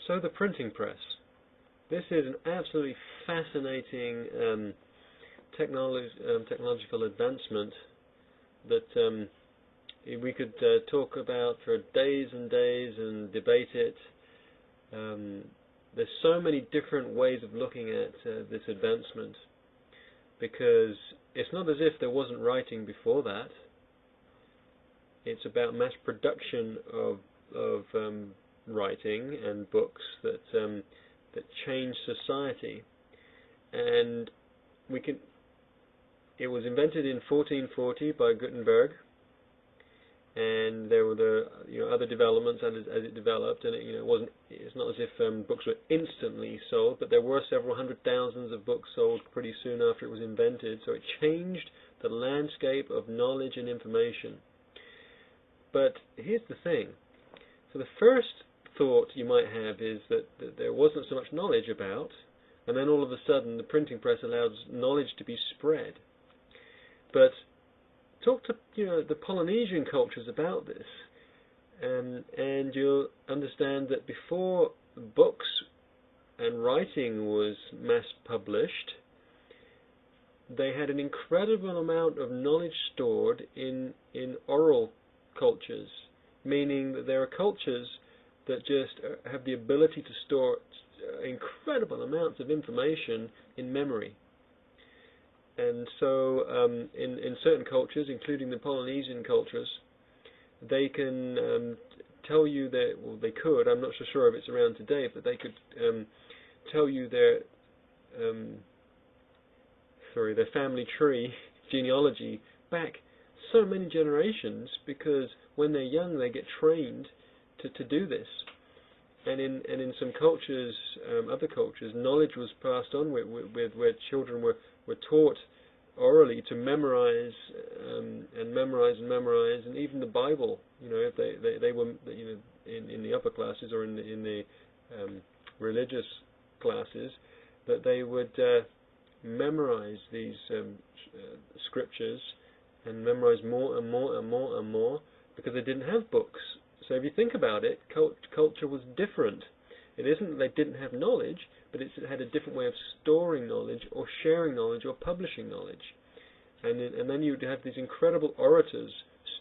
So the printing press. This is an absolutely fascinating technological advancement that we could talk about for days and days and debate it. There's so many different ways of looking at this advancement, because it's not as if there wasn't writing before that. It's about mass production of writing and books that change society, and it was invented in 1440 by Gutenberg, and there were other developments as it developed, and it's not as if books were instantly sold, but there were several hundred thousands of books sold pretty soon after it was invented. So it changed the landscape of knowledge and information. But here's the thing. So the first thought you might have is that there wasn't so much knowledge about, and then all of a sudden the printing press allows knowledge to be spread. But talk to the Polynesian cultures about this, and you'll understand that before books and writing was mass published, they had an incredible amount of knowledge stored in oral cultures, meaning that there are cultures that just have the ability to store incredible amounts of information in memory. And so in certain cultures, including the Polynesian cultures, they can tell you that, well, they could, I'm not so sure if it's around today, but they could tell you their family tree genealogy back so many generations, because when they're young they get trained to do this. And in some cultures, other cultures, knowledge was passed on where children were taught orally to memorize and memorize, and even the Bible. If they were in the upper classes or in the religious classes, that they would memorize these scriptures and memorize more and more and more and more, because they didn't have books. So if you think about it, culture was different. It isn't that they didn't have knowledge, but it had a different way of storing knowledge or sharing knowledge or publishing knowledge. And then you'd have these incredible orators,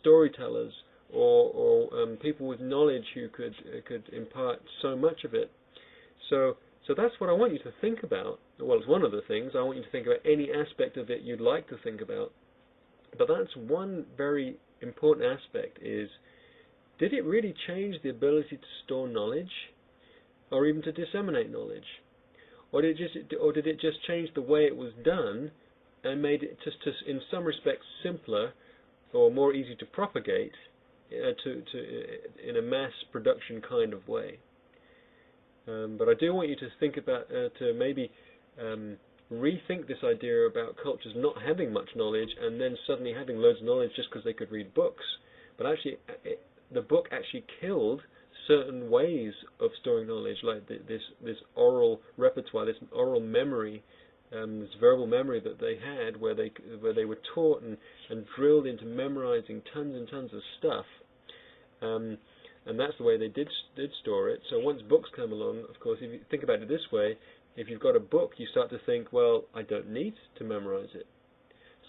storytellers, or people with knowledge who could impart so much of it. So that's what I want you to think about. Well, it's one of the things. I want you to think about any aspect of it you'd like to think about. But that's one very important aspect, is, did it really change the ability to store knowledge, or even to disseminate knowledge? Or did it just change the way it was done and made it just in some respects simpler or more easy to propagate in a mass production kind of way? But I do want you to think about, to maybe rethink this idea about cultures not having much knowledge and then suddenly having loads of knowledge just because they could read books. But actually, the book actually killed certain ways of storing knowledge, like this oral repertoire, this oral memory, this verbal memory that they had, where they were taught and drilled into memorizing tons and tons of stuff. And that's the way they did store it. So once books come along, of course, if you think about it this way, if you've got a book, you start to think, well, I don't need to memorize it.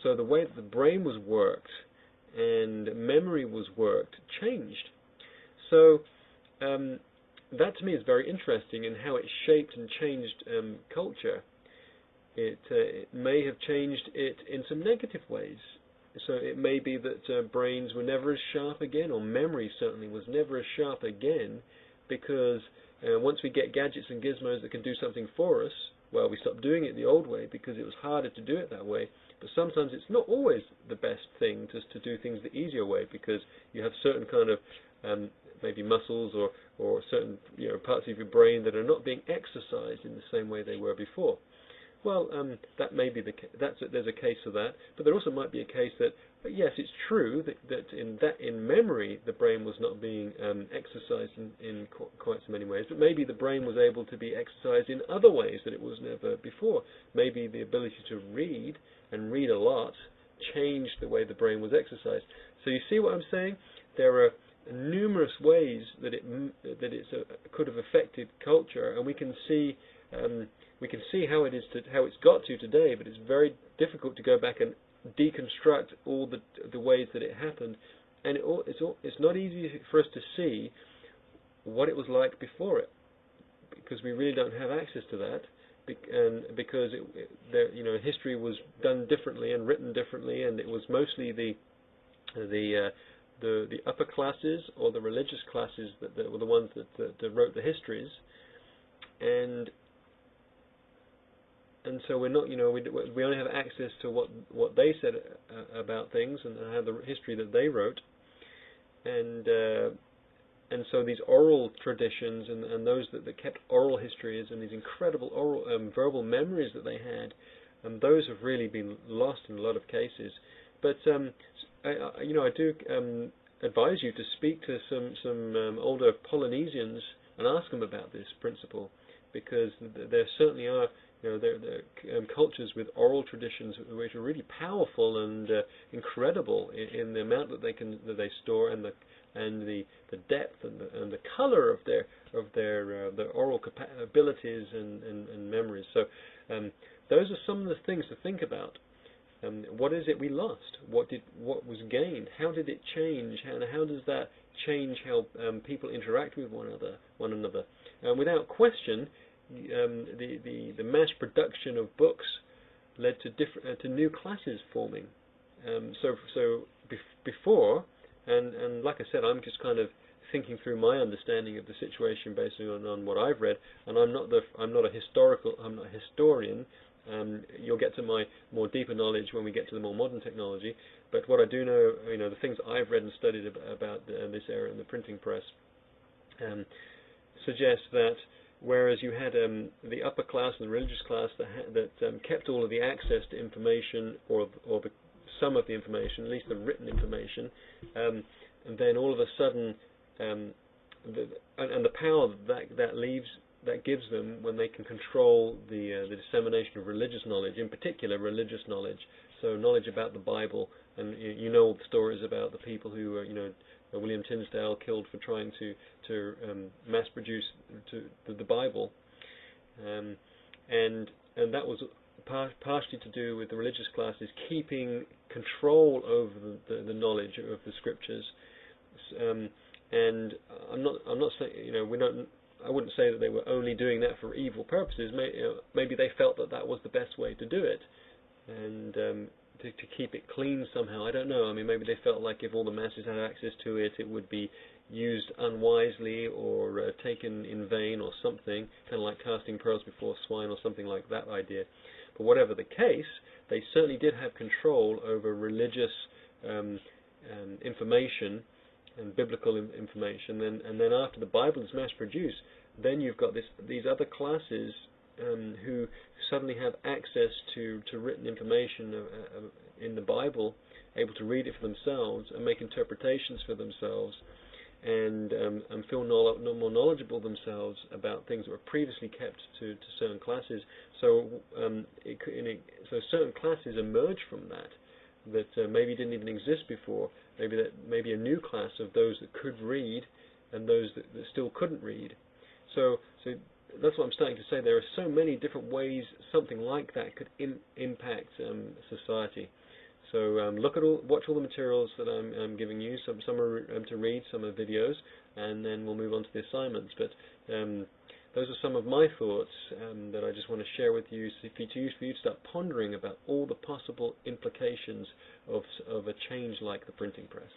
So the way that the brain was worked and memory was worked changed. So that to me is very interesting in how it shaped and changed culture. It may have changed it in some negative ways. So it may be that brains were never as sharp again, or memory certainly was never as sharp again, because once we get gadgets and gizmos that can do something for us, well, we stop doing it the old way because it was harder to do it that way. But sometimes it's not always the best thing just to do things the easier way, because you have certain kind of maybe muscles or certain parts of your brain that are not being exercised in the same way they were before. Well, that may be there's a case for that, but there also might be a case that yes, it's true that in memory the brain was not being exercised in quite so many ways, but maybe the brain was able to be exercised in other ways that it was never before. Maybe the ability to read and read a lot changed the way the brain was exercised. So you see what I'm saying? There are numerous ways that could have affected culture, and we can see how it's got to today. But it's very difficult to go back and deconstruct all the ways that it happened, and it's not easy for us to see what it was like before it, because we really don't have access to that, and because history was done differently and written differently, and it was mostly the upper classes or the religious classes that were the ones that wrote the histories, and so we're not, we only have access to what they said about things and how the history that they wrote, and so these oral traditions and those that kept oral histories and these incredible oral verbal memories that they had, those have really been lost in a lot of cases. But I do advise you to speak to some older Polynesians and ask them about this principle, because there certainly are there are cultures with oral traditions which are really powerful and incredible in the amount that they store, and the depth and the color of their oral abilities and memories. So those are some of the things to think about. What is it we lost? What was gained? How did it change? And how does that change how people interact with one another? Without question, the mass production of books led to new classes forming. Before, and like I said, I'm just kind of thinking through my understanding of the situation based on what I've read, and I'm not a historian. You'll get to my more deeper knowledge when we get to the more modern technology. But what I do know, the things I've read and studied about this era in the printing press, suggest that whereas you had the upper class and the religious class that kept all of the access to information, or some of the information, at least the written information, and then all of a sudden, and the power that gives them when they can control the dissemination of religious knowledge, in particular religious knowledge, so knowledge about the Bible, and all the stories about the people who were, William Tinsdale killed for trying to mass produce the Bible, and that was partially to do with the religious classes keeping control over the knowledge of the scriptures. And I'm not saying I wouldn't say that they were only doing that for evil purposes. Maybe they felt that was the best way to do it, and to keep it clean somehow. I don't know. I mean, maybe they felt like if all the masses had access to it, it would be used unwisely or taken in vain or something, kind of like casting pearls before swine or something like that idea. But whatever the case, they certainly did have control over religious information and biblical information, and then after the Bible is mass-produced, then you've got these other classes who suddenly have access to written information in the Bible, able to read it for themselves and make interpretations for themselves, and feel more knowledgeable themselves about things that were previously kept to certain classes. So so certain classes emerge from that maybe didn't even exist before. Maybe a new class of those that could read and those that still couldn't read. So that's what I'm starting to say. There are so many different ways something like that could impact society. So watch all the materials that I'm giving you. Some are to read, some are videos, and then we'll move on to the assignments. But those are some of my thoughts that I just want to share with you, for you to start pondering about all the possible implications of a change like the printing press.